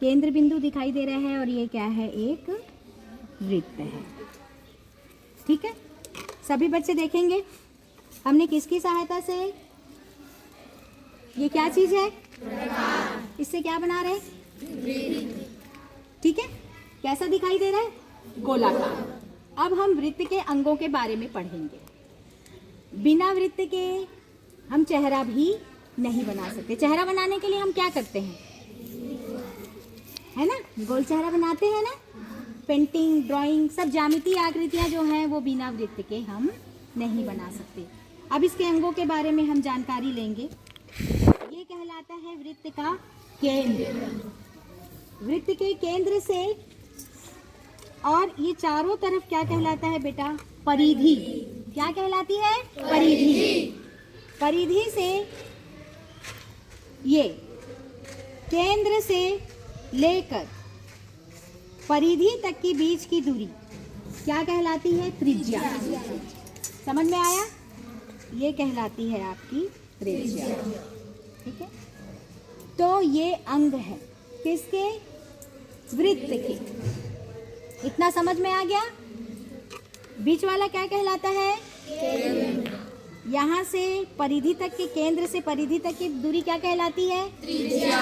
केंद्र बिंदु दिखाई दे रहा है और ये क्या है, एक वृत्त है। ठीक है, सभी बच्चे देखेंगे हमने किसकी सहायता से, ये क्या चीज है, इससे क्या बना रहे, ठीक है, कैसा दिखाई दे रहा है, गोलाकार। अब हम वृत्त के अंगों के बारे में पढ़ेंगे। बिना वृत्त के हम चेहरा भी नहीं बना सकते। चेहरा बनाने के लिए हम क्या करते हैं, है ना, गोल चेहरा बनाते हैं ना, पेंटिंग, ड्राइंग, सब ज्यामितीय आकृतियां जो हैं वो बिना वृत्त के हम नहीं बना सकते। अब इसके अंगों के बारे में हम जानकारी लेंगे। ये कहलाता है वृत्त का केंद्र। वृत्त के केंद्र से, और ये चारों तरफ क्या कहलाता है बेटा, परिधि। क्या कहलाती है, परिधि। परिधि से, ये केंद्र से लेकर परिधि तक की बीच की दूरी क्या कहलाती है, त्रिज्या। समझ में आया, ये कहलाती है आपकी त्रिज्या। ठीक है, तो ये अंग है किसके, वृत्त के। इतना समझ में आ गया। बीच वाला क्या कहलाता है, यहाँ से परिधि तक के, केंद्र से परिधि तक की दूरी क्या कहलाती है, त्रिज्या।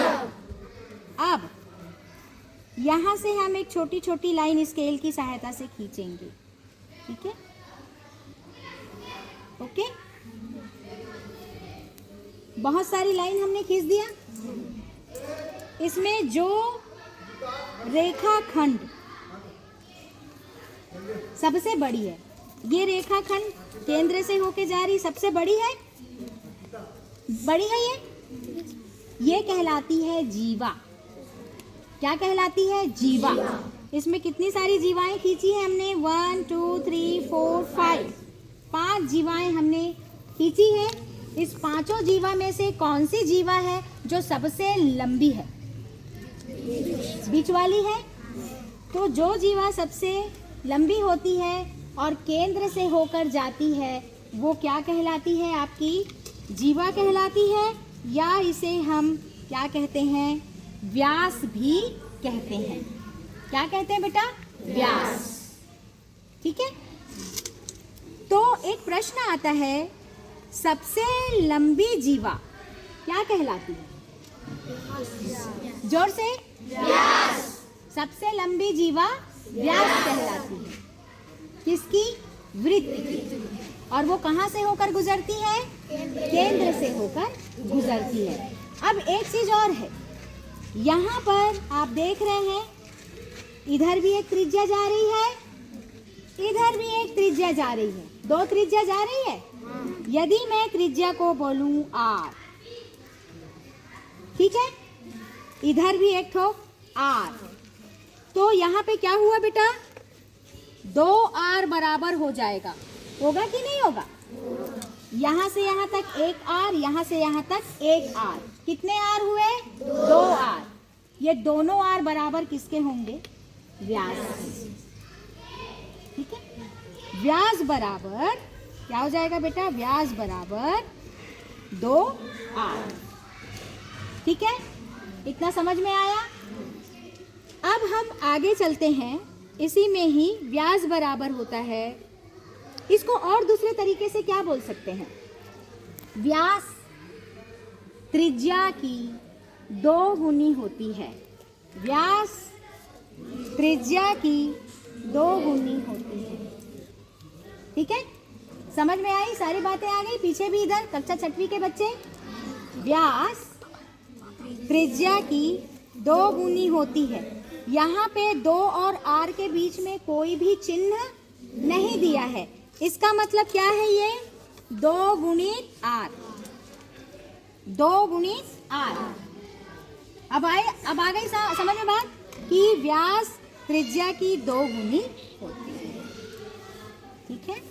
अब यहाँ से हम एक छोटी छोटी लाइन स्केल की सहायता से खींचेंगे। ठीक है, ओके, बहुत सारी लाइन हमने खींच दिया। इसमें जो रेखाखंड सबसे बड़ी है, ये रेखाखंड केंद्र से होके जा रही सबसे बड़ी है, बड़ी है ये कहलाती है जीवा। क्या कहलाती है, जीवा। इसमें कितनी सारी जीवाएं खींची है हमने, 1 2 3 4 5, 5 जीवाएं हमने खींची है। इस पांचों जीवा में से कौन सी जीवा है जो सबसे लंबी है, बीच वाली है। तो जो जीवा सबसे लंबी होती है और केंद्र से होकर जाती है वो क्या कहलाती है, आपकी जीवा कहलाती है, या इसे हम क्या कहते हैं, व्यास भी कहते हैं। क्या कहते हैं बेटा, व्यास। ठीक है, तो एक प्रश्न आता है, सबसे लंबी जीवा क्या कहलाती है, जोर से, व्यास। सबसे लंबी जीवा व्यास कहलाती है, किसकी, वृत्त की। और वो कहाँ से होकर गुजरती है, केंद्र से होकर गुजरती है। अब एक चीज और है, यहाँ पर आप देख रहे हैं इधर भी एक त्रिज्या जा रही है, इधर भी एक त्रिज्या जा रही है, 2 त्रिज्या जा रही है। यदि मैं त्रिज्या को बोलूं R, ठीक है, इधर भी एक ठो R, तो यहाँ पे क्या हुआ बेटा, 2R बराबर हो जाएगा, होगा कि नहीं होगा। यहाँ से यहाँ तक 1R, यहाँ से यहाँ तक 1R, कितने R हुए, 2R। ये दोनों R बराबर किसके होंगे, व्यास। ठीक है, व्यास बराबर क्या हो जाएगा बेटा, व्यास बराबर 2R। ठीक है, इतना समझ में आया। अब हम आगे चलते हैं, इसी में ही व्यास बराबर होता है, इसको और दूसरे तरीके से क्या बोल सकते हैं, व्यास त्रिज्या की 2 गुनी होती है। व्यास त्रिज्या की 2 गुनी होती है। ठीक है, समझ में आई, सारी बातें आ गई। पीछे भी इधर कक्षा 6वीं के बच्चे, व्यास त्रिज्या की 2 गुनी होती है। यहाँ पे 2 और R के बीच में कोई भी चिन्ह नहीं दिया है, इसका मतलब क्या है, ये 2 गुणित R, 2 गुणित R। अब आ गई समझ में बात कि व्यास त्रिज्या की 2 गुनी होती है। ठीक है।